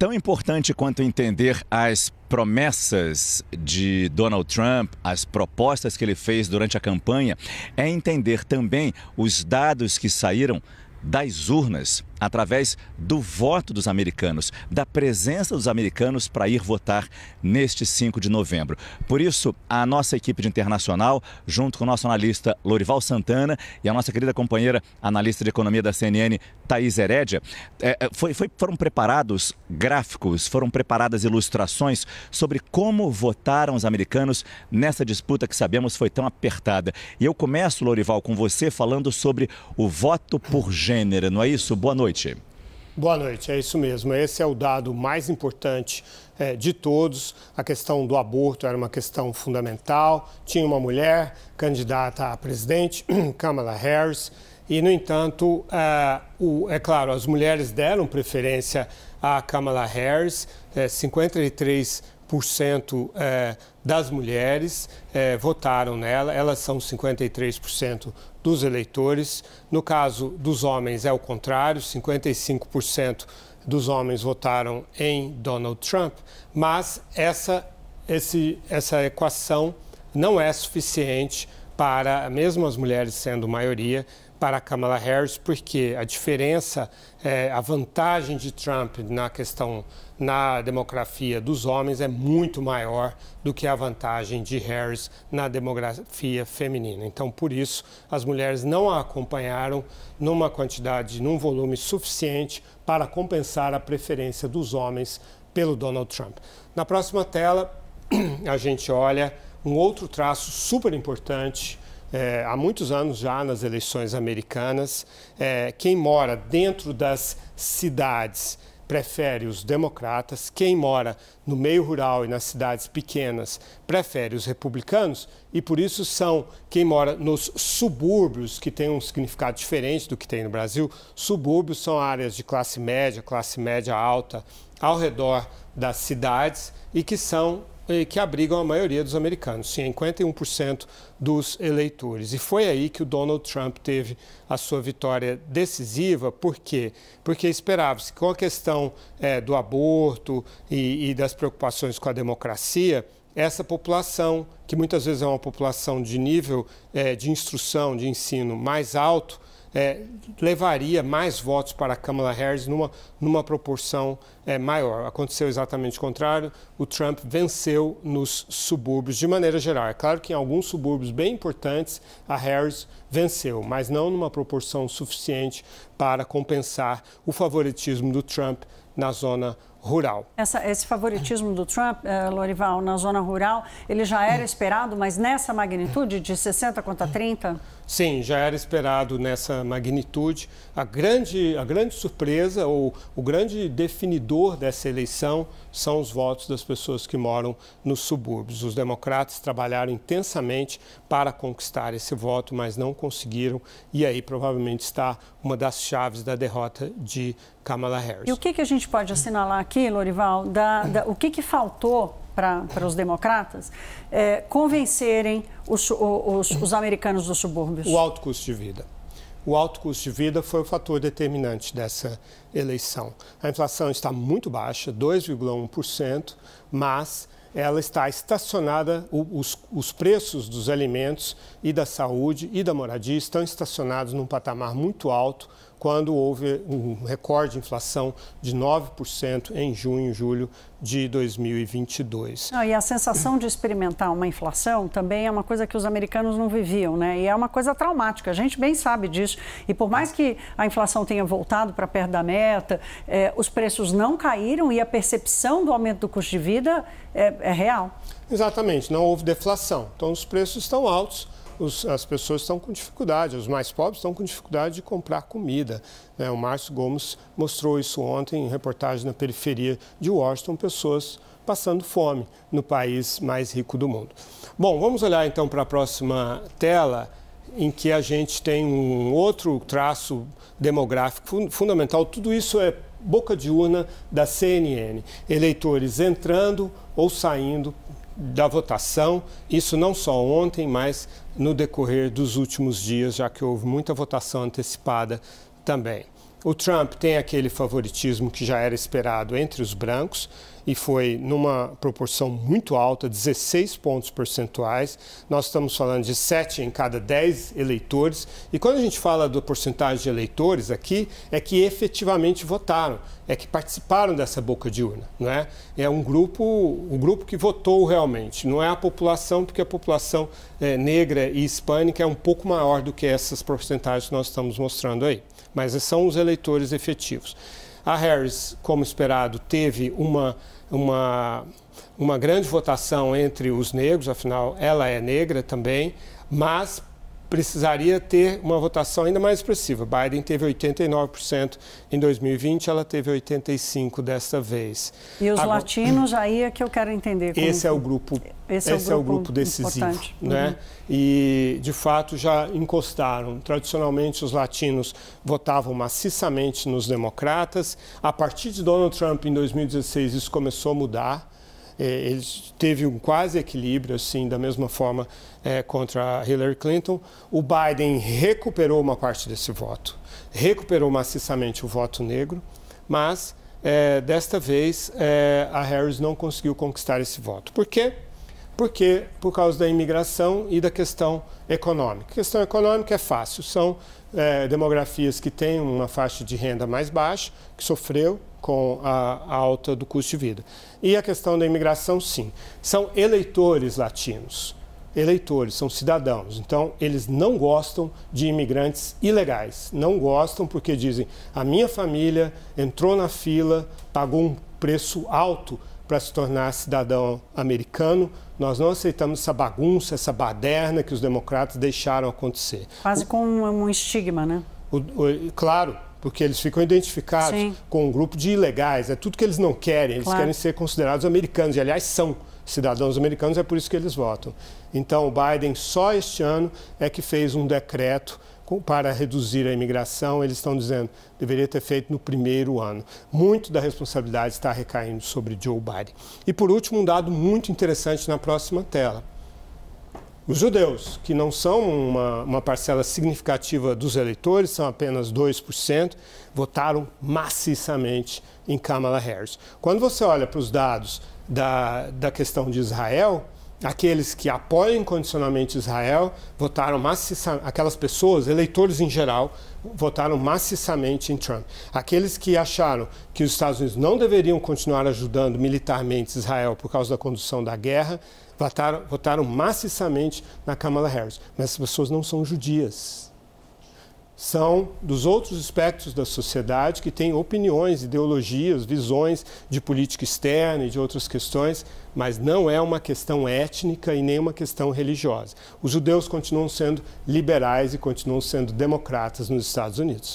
Tão importante quanto entender as promessas de Donald Trump, as propostas que ele fez durante a campanha, é entender também os dados que saíram das urnas, através do voto dos americanos, da presença dos americanos para ir votar neste 5 de novembro. Por isso, a nossa equipe de internacional, junto com o nosso analista Lorival Santana e a nossa querida companheira analista de economia da CNN, Thaís Herédia, foram preparados gráficos, foram preparadas ilustrações sobre como votaram os americanos nessa disputa que sabemos foi tão apertada. E eu começo, Lorival, com você falando sobre o voto por gênero, não é isso? Boa noite. Boa noite, é isso mesmo. Esse é o dado mais importante de todos. A questão do aborto era uma questão fundamental. Tinha uma mulher candidata a presidente, Kamala Harris, e, no entanto, é claro, as mulheres deram preferência a Kamala Harris, 53% das mulheres votaram nela, elas são 53% dos eleitores. No caso dos homens é o contrário, 55% dos homens votaram em Donald Trump, mas essa equação não é suficiente para, mesmo as mulheres sendo maioria, para Kamala Harris, porque a diferença, a vantagem de Trump na demografia dos homens é muito maior do que a vantagem de Harris na demografia feminina. Então, por isso, as mulheres não a acompanharam num volume suficiente para compensar a preferência dos homens pelo Donald Trump. Na próxima tela, a gente olha um outro traço super importante. Há muitos anos já nas eleições americanas, quem mora dentro das cidades prefere os democratas, quem mora no meio rural e nas cidades pequenas prefere os republicanos, e por isso quem mora nos subúrbios, que tem um significado diferente do que tem no Brasil. Subúrbios são áreas de classe média alta, ao redor das cidades e que abrigam a maioria dos americanos, 51% dos eleitores. E foi aí que o Donald Trump teve a sua vitória decisiva. Por quê? Porque esperava-se que, com a questão do aborto e das preocupações com a democracia, essa população, que muitas vezes é uma população de nível de instrução, de ensino mais alto, levaria mais votos para Kamala Harris numa proporção maior. Aconteceu exatamente o contrário. O Trump venceu nos subúrbios de maneira geral. É claro que em alguns subúrbios bem importantes a Harris venceu, mas não numa proporção suficiente para compensar o favoritismo do Trump na zona rural. Esse favoritismo do Trump, Lorival, na zona rural, ele já era esperado, mas nessa magnitude de 60 contra 30? Sim, já era esperado nessa magnitude. A grande surpresa, ou o grande definidor dessa eleição, são os votos das pessoas que moram nos subúrbios. Os democratas trabalharam intensamente para conquistar esse voto, mas não conseguiram, e aí provavelmente está uma das chaves da derrota de Kamala Harris. E o que a gente pode assinalar aqui, Lorival, o que faltou para os democratas convencerem os americanos dos subúrbios? O alto custo de vida. O alto custo de vida foi o fator determinante dessa eleição. A inflação está muito baixa, 2,1%, mas ela está estacionada, os preços dos alimentos e da saúde e da moradia estão estacionados num patamar muito alto, quando houve um recorde de inflação de 9% em junho e julho de 2022. E a sensação de experimentar uma inflação também é uma coisa que os americanos não viviam, né? E é uma coisa traumática, a gente bem sabe disso. E por mais que a inflação tenha voltado para perto da meta, os preços não caíram e a percepção do aumento do custo de vida é real. Exatamente, não houve deflação. Então os preços estão altos. As pessoas estão com dificuldade, os mais pobres estão com dificuldade de comprar comida. O Márcio Gomes mostrou isso ontem em reportagem na periferia de Washington, pessoas passando fome no país mais rico do mundo. Bom, vamos olhar então para a próxima tela, em que a gente tem um outro traço demográfico fundamental. Tudo isso é boca de urna da CNN. Eleitores entrando ou saindo da votação, isso não só ontem, mas no decorrer dos últimos dias, já que houve muita votação antecipada também. O Trump tem aquele favoritismo que já era esperado entre os brancos e foi numa proporção muito alta, 16 pontos percentuais. Nós estamos falando de 7 em cada 10 eleitores. E quando a gente fala da porcentagem de eleitores aqui, é que efetivamente votaram, é que participaram dessa boca de urna, não é? É o grupo que votou realmente, não é a população, porque a população negra e hispânica é um pouco maior do que essas porcentagens que nós estamos mostrando aí. Mas são os eleitores efetivos. A Harris, como esperado, teve uma grande votação entre os negros, afinal, ela é negra também, mas precisaria ter uma votação ainda mais expressiva. Biden teve 89% em 2020, ela teve 85% desta vez. E os latinos, aí é que eu quero entender. Esse é o grupo decisivo, né? E, de fato, já encostaram. Tradicionalmente, os latinos votavam maciçamente nos democratas. A partir de Donald Trump, em 2016, isso começou a mudar. Ele teve um quase equilíbrio, assim, da mesma forma contra a Hillary Clinton. O Biden recuperou uma parte desse voto, recuperou maciçamente o voto negro, mas desta vez a Harris não conseguiu conquistar esse voto. Por quê? Porque por causa da imigração e da questão econômica. A questão econômica é fácil, são demografias que têm uma faixa de renda mais baixa, que sofreu com a alta do custo de vida. E a questão da imigração, sim. São eleitores latinos. Eleitores, são cidadãos. Então, eles não gostam de imigrantes ilegais. Não gostam porque dizem, a minha família entrou na fila, pagou um preço alto para se tornar cidadão americano. Nós não aceitamos essa bagunça, essa baderna que os democratas deixaram acontecer. Quase com um estigma, né? Claro, porque eles ficam identificados com um grupo de ilegais. É tudo que eles não querem. Eles querem ser considerados americanos. E, aliás, são cidadãos americanos, é por isso que eles votam. Então, o Biden, só este ano, é que fez um decreto para reduzir a imigração. Eles estão dizendo que deveria ter feito no primeiro ano. Muito da responsabilidade está recaindo sobre Joe Biden. E, por último, um dado muito interessante na próxima tela. Os judeus, que não são uma parcela significativa dos eleitores, são apenas 2%, votaram maciçamente em Kamala Harris. Quando você olha para os dados da questão de Israel, aqueles que apoiam incondicionalmente Israel votaram maciçamente, aquelas pessoas, eleitores em geral, votaram maciçamente em Trump. Aqueles que acharam que os Estados Unidos não deveriam continuar ajudando militarmente Israel por causa da condução da guerra, votaram maciçamente na Kamala Harris. Mas essas pessoas não são judias. São dos outros aspectos da sociedade que têm opiniões, ideologias, visões de política externa e de outras questões, mas não é uma questão étnica e nem uma questão religiosa. Os judeus continuam sendo liberais e continuam sendo democratas nos Estados Unidos.